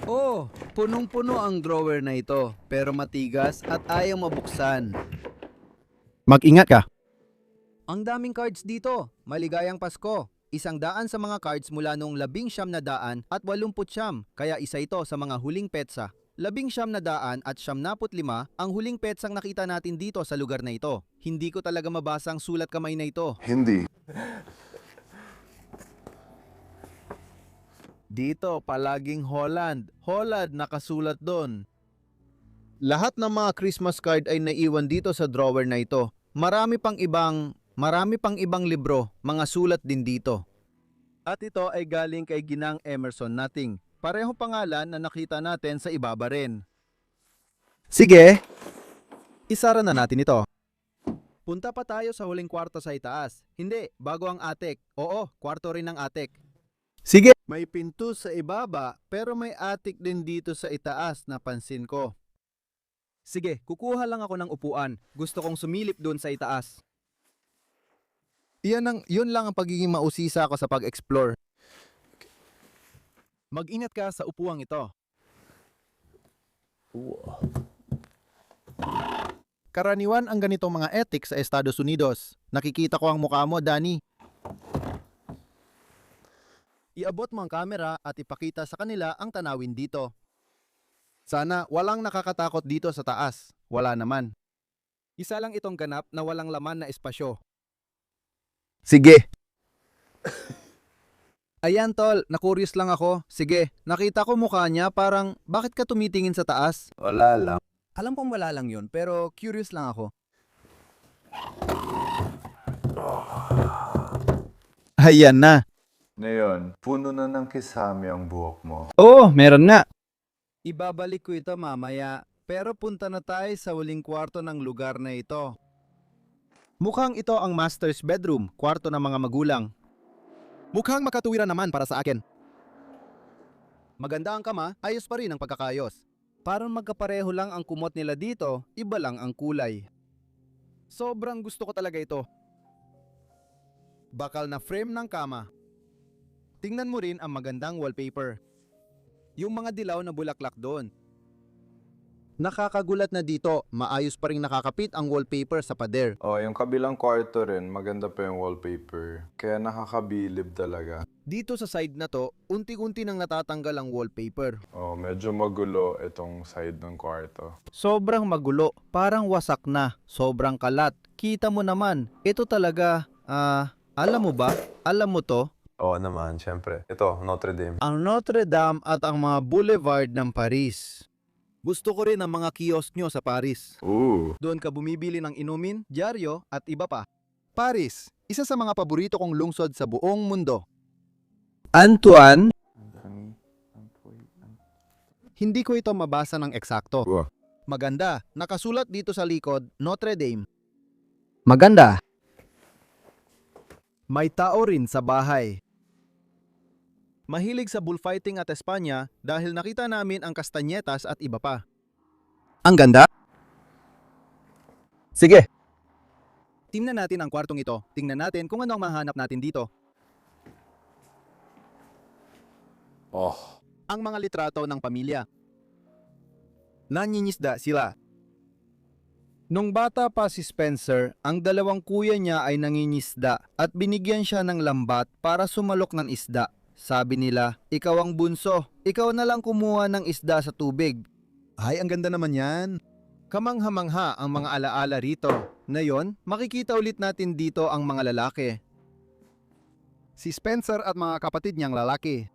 Oh, punong-puno ang drawer na ito, pero matigas at ayaw mabuksan. Mag-ingat ka. Ang daming cards dito. Maligayang Pasko. 100 sa mga cards mula noong 19 at 89, kaya isa ito sa mga huling petsa. 19 at 75 ang huling petsang nakita natin dito sa lugar na ito. Hindi ko talaga mabasa ang sulat kamay na ito. Hindi. Dito, palaging Holland. Holland nakasulat doon. Lahat ng mga Christmas card ay naiwan dito sa drawer na ito. Marami pang ibang libro, mga sulat din dito. At ito ay galing kay Ginang Emerson Nothing. Parehong pangalan na nakita natin sa ibaba rin. Sige, isara na natin ito. Punta pa tayo sa huling kwarto sa itaas. Hindi, bago ang attic. Oo, kwarto rin ng attic. Sige! May pinto sa ibaba, pero may attic din dito sa itaas na pansin ko. Sige, kukuha lang ako ng upuan. Gusto kong sumilip doon sa itaas. Yun lang ang pagiging mausisa ko sa pag-explore. Mag-ingat ka sa upuang ito. Karaniwan ang ganitong mga ethic sa Estados Unidos. Nakikita ko ang mukha mo, Danny. Iabot mo ang kamera at ipakita sa kanila ang tanawin dito. Sana walang nakakatakot dito sa taas. Wala naman. Isa lang itong ganap na walang laman na espasyo. Sige. Ayan tol, na-curious lang ako. Sige, nakita ko mukha niya parang bakit ka tumitingin sa taas? Wala lang. Alam kong wala lang yun, pero curious lang ako. Ayan na. Ngayon, puno na ng kisame ang buhok mo. Oo, meron nga. Ibabalik ko ito mamaya, pero punta na tayo sa huling kwarto ng lugar na ito. Mukhang ito ang master's bedroom, kwarto ng mga magulang. Mukhang makatuwiran naman para sa akin. Maganda ang kama, ayos pa rin ang pagkakayos. Parang magkapareho lang ang kumot nila dito, iba lang ang kulay. Sobrang gusto ko talaga ito. Bakal na frame ng kama. Tingnan mo rin ang magandang wallpaper. Yung mga dilaw na bulaklak doon. Nakakagulat na dito, maayos pa rin nakakapit ang wallpaper sa pader. Oh, yung kabilang kwarto rin, maganda pa yung wallpaper. Kaya nakakabilib talaga. Dito sa side na to, unti-unti nang natatanggal ang wallpaper. Oh, medyo magulo itong side ng kwarto. Sobrang magulo, parang wasak na, sobrang kalat. Kita mo naman, ito talaga, alam mo ba? Alam mo to? Oo naman, syempre. Ito, Notre Dame. Ang Notre Dame at ang mga boulevard ng Paris. Gusto ko rin ang mga kiosk nyo sa Paris. Doon ka bumibili ng inumin, dyaryo at iba pa. Paris, isa sa mga paborito kong lungsod sa buong mundo. Antoine? Hindi ko ito mabasa ng eksakto. Maganda, nakasulat dito sa likod, Notre Dame. Maganda. May tao rin sa bahay. Mahilig sa bullfighting at Espanya dahil nakita namin ang kastanyetas at iba pa. Ang ganda? Sige. Tingnan natin ang kwartong ito. Tingnan natin kung ano ang mahanap natin dito. Oh, Ang mga litrato ng pamilya. Nangingisda sila. Nung bata pa si Spencer, ang 2 kuya niya ay nangingisda at binigyan siya ng lambat para sumalok ng isda. Sabi nila, ikaw ang bunso, ikaw na lang kumuha ng isda sa tubig. Ay, ang ganda naman yan. Kamangha-mangha ang mga alaala rito. Ngayon, makikita ulit natin dito ang mga lalaki. Si Spencer at mga kapatid niyang lalaki.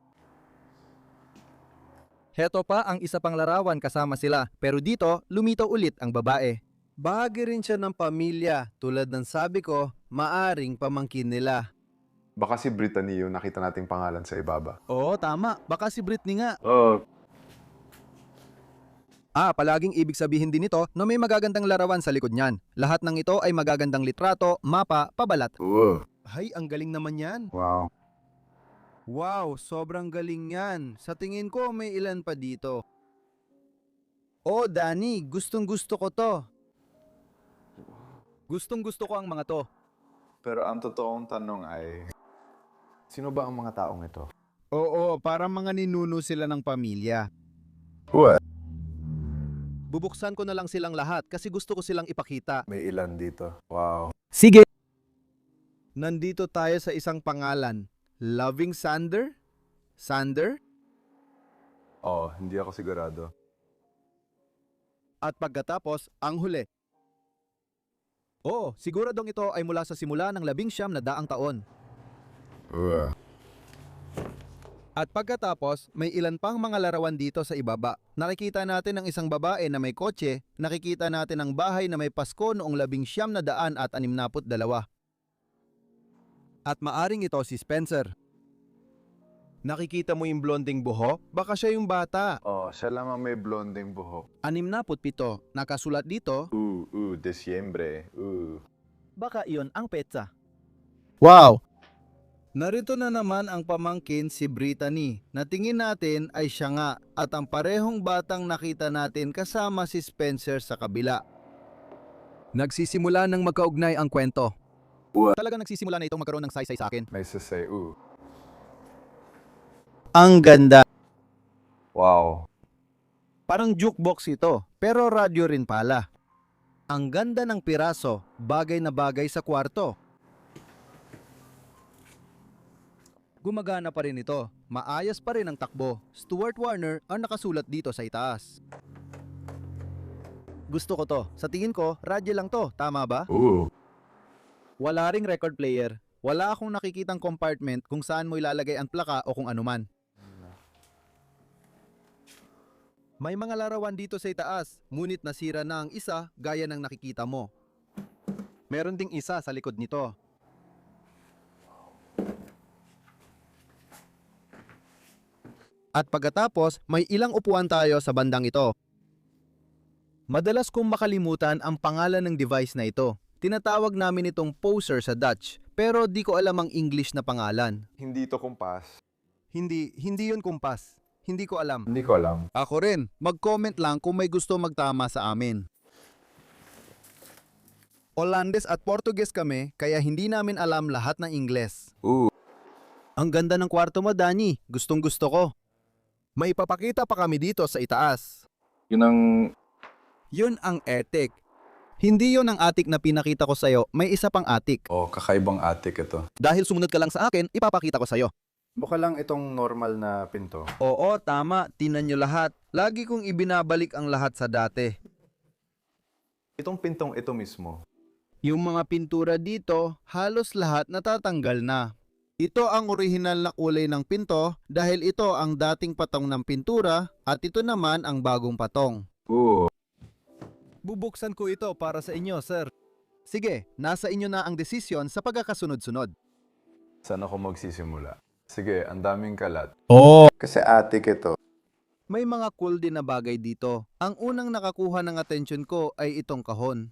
Heto pa ang isa pang larawan kasama sila, pero dito lumitaw ulit ang babae. Bahagi rin siya ng pamilya, tulad ng sabi ko, maaring pamangkin nila. Baka si Brittany yung nakita nating pangalan sa ibaba. Oo, tama. Baka si Britney nga. Oh, Palaging ibig sabihin din ito na may magagandang larawan sa likod niyan. Lahat ng ito ay magagandang litrato, mapa, pabalat. Hay, ang galing naman yan. wow. Wow, sobrang galing yan. Sa tingin ko may ilan pa dito. Oh, Danny, gustong-gusto ko to. Gustong-gusto ko ang mga to. Pero ang totoong tanong ay, sino ba ang mga taong ito? Oo, para mga ninuno sila ng pamilya. What? Bubuksan ko na lang silang lahat kasi gusto ko silang ipakita. May ilan dito. Wow. Sige! Nandito tayo sa isang pangalan. Loving Sander? Sander? Oh, hindi ako sigurado. At pagkatapos, ang huli. Oo, siguradong ito ay mula sa simula ng 19 na daang taon. At pagkatapos, may ilan pang mga larawan dito sa ibaba. Nakikita natin ang isang babae na may kotse, nakikita natin ang bahay na may Pasko noong 1962. At maaring ito si Spencer. Nakikita mo yung blonding buho? Baka siya yung bata. Oh, siya lamang may blonding buhok. 67. Nakasulat dito. Desyembre. Baka iyon ang petsa. Wow! Narito na naman ang pamangkin si Brittany na tingin natin ay siya nga at ang parehong batang nakita natin kasama si Spencer sa kabila. Nagsisimula ng magkaugnay ang kwento. Talaga nagsisimula na itong magkaroon ng saysay sa akin. May sasay, Ang ganda. Wow. Parang jukebox ito, pero radyo rin pala. Ang ganda ng piraso, bagay na bagay sa kwarto. Gumagana pa rin ito, maayos pa rin ang takbo. Stuart Warner ang nakasulat dito sa itaas. Gusto ko to. Sa tingin ko, radyo lang to, tama ba? Wala ring record player. Wala akong nakikitang compartment kung saan mo ilalagay ang plaka o kung anuman. May mga larawan dito sa itaas, ngunit nasira na ang isa gaya ng nakikita mo. Meron ding isa sa likod nito. At pagkatapos, may ilang upuan tayo sa bandang ito. Madalas kong makalimutan ang pangalan ng device na ito. Tinatawag namin itong poser sa Dutch, pero di ko alam ang English na pangalan. Hindi to kumpas. Hindi yun kumpas. Hindi ko alam. Hindi ko alam. Ako rin, mag-comment lang kung may gusto magtama sa amin. Olandes at Portuguese kami, kaya hindi namin alam lahat ng Ingles. Ang ganda ng kwarto mo, Danny. Gustong gusto ko. May papakita pa kami dito sa itaas. Yun ang attic. Hindi yun ang attic na pinakita ko sa'yo. May isa pang attic. Oh, kakaibang attic ito. Dahil sumunod ka lang sa akin, ipapakita ko sa'yo. Mukha lang itong normal na pinto. Oo, tama. Tinan nyo lahat. Lagi kong ibinabalik ang lahat sa dati. Itong pintong ito mismo. Yung mga pintura dito, halos lahat natatanggal na. Ito ang orihinal na kulay ng pinto dahil ito ang dating patong ng pintura at ito naman ang bagong patong. Bubuksan ko ito para sa inyo, sir. Sige, nasa inyo na ang desisyon sa pagkakasunod-sunod. Saan ako magsisimula? Sige, ang daming kalat. Kasi attic ito. May mga cool din na bagay dito. Ang unang nakakuha ng atensyon ko ay itong kahon.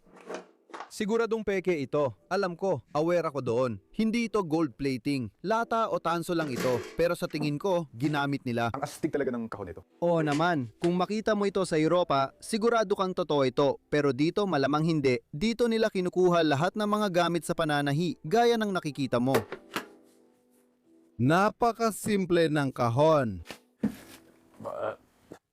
Siguradong peke ito. Alam ko, aware ako doon. Hindi ito gold plating. Lata o tanso lang ito. Pero sa tingin ko, ginamit nila. Ang astig talaga ng kahon ito. Oo naman, kung makita mo ito sa Europa, sigurado kang totoo ito. Pero dito malamang hindi. Dito nila kinukuha lahat ng mga gamit sa pananahi, gaya ng nakikita mo. Napakasimple ng kahon.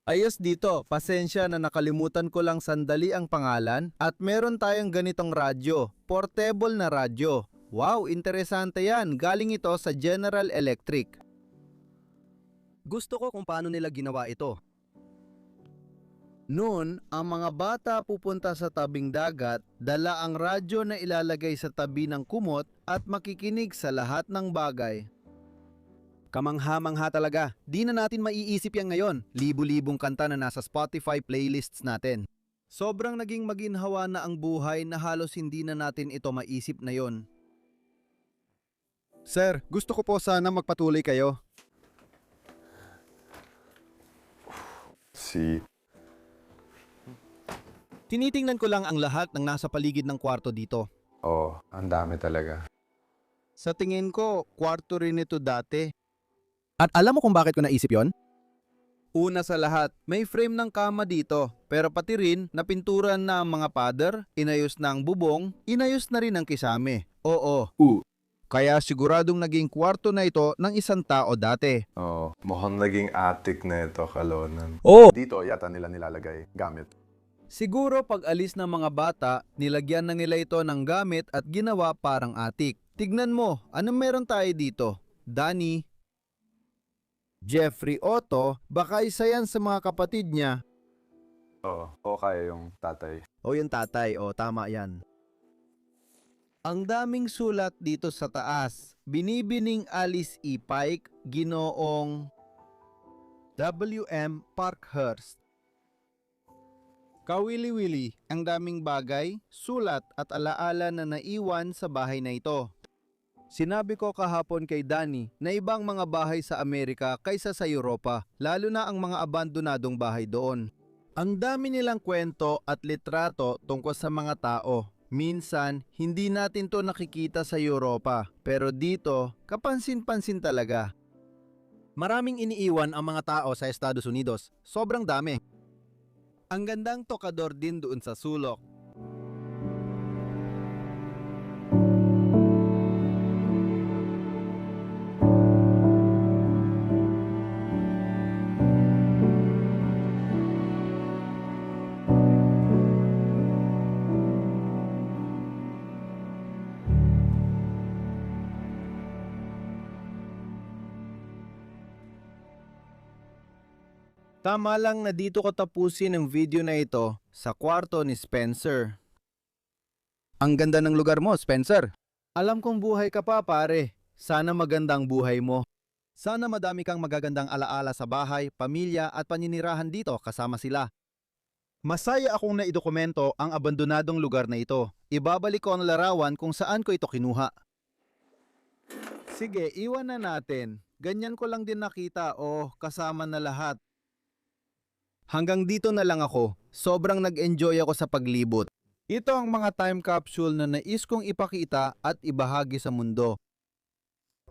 Ayos dito, pasensya na nakalimutan ko lang sandali ang pangalan at meron tayong ganitong radyo, portable na radyo. Wow, interesante yan, galing ito sa General Electric. Gusto ko kung paano nila ginawa ito. Noon, ang mga bata pupunta sa tabing dagat, dala ang radyo na ilalagay sa tabi ng kumot at makikinig sa lahat ng bagay. Kamangha-mangha talaga. Di na natin maiisip yan ngayon. Libu-libong kanta na nasa Spotify playlists natin. Sobrang naging maginhawa na ang buhay na halos hindi na natin ito maisip na yon. Sir, gusto ko po sana magpatuloy kayo. Tinitingnan ko lang ang lahat ng nasa paligid ng kwarto dito. Oh, ang dami talaga. Sa tingin ko, kwarto rin ito dati. At alam mo kung bakit ko naisip yon? Una sa lahat, may frame ng kama dito. Pero pati rin, napinturan na ang mga pader, inayos na ang bubong, inayos na rin ang kisame. Oo. Kaya siguradong naging kwarto na ito ng isang tao dati. Oh, mukhang naging attic na ito, Kalonan. Oo. Dito yata nila nilalagay gamit. Siguro pag alis ng mga bata, nilagyan na nila ito ng gamit at ginawa parang attic. Tignan mo, anong meron tayo dito? Danny, Jeffrey Otto, baka isa yan sa mga kapatid niya. Oo, o kaya yung tatay. O yung tatay, o tama yan. Ang daming sulat dito sa taas. Binibining Alice E. Pike, Ginoong W.M. Parkhurst. Kawili-wili, ang daming bagay, sulat at alaala na naiwan sa bahay na ito. Sinabi ko kahapon kay Danny na ibang mga bahay sa Amerika kaysa sa Europa, lalo na ang mga abandonadong bahay doon. Ang dami nilang kwento at litrato tungkol sa mga tao. Minsan, hindi natin to nakikita sa Europa, pero dito, kapansin-pansin talaga. Maraming iniiwan ang mga tao sa Estados Unidos, sobrang dami. Ang gandang tokador din doon sa sulok. Tama lang na dito ko tapusin ang video na ito sa kwarto ni Spencer. Ang ganda ng lugar mo, Spencer. Alam kong buhay ka pa, pare. Sana magandang buhay mo. Sana madami kang magagandang alaala sa bahay, pamilya at paninirahan dito kasama sila. Masaya akong naidokumento ang abandonadong lugar na ito. Ibabalik ko ang larawan kung saan ko ito kinuha. Sige, iwan na natin. Ganyan ko lang din nakita, kasama na lahat. Hanggang dito na lang ako. Sobrang nag-enjoy ako sa paglibot. Ito ang mga time capsule na nais kong ipakita at ibahagi sa mundo.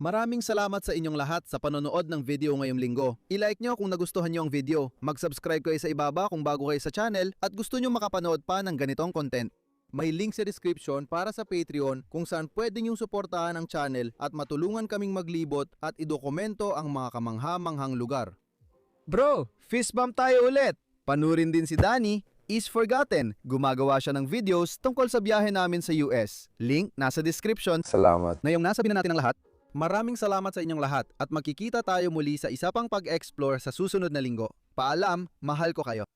Maraming salamat sa inyong lahat sa panonood ng video ngayong linggo. I-like nyo kung nagustuhan nyo ang video. Mag-subscribe kayo sa ibaba kung bago kayo sa channel at gusto nyo makapanood pa ng ganitong content. May link sa description para sa Patreon kung saan pwede nyong suportahan ang channel at matulungan kaming maglibot at idokumento ang mga kamangha-manghang lugar. Bro, fist bump tayo ulit! Panurin din si Danny, Is Forgotten. Gumagawa siya ng videos tungkol sa biyahe namin sa US. Link nasa description. Salamat. Ngayong nasabi na natin ang lahat, maraming salamat sa inyong lahat at magkikita tayo muli sa isa pang pag-explore sa susunod na linggo. Paalam, mahal ko kayo.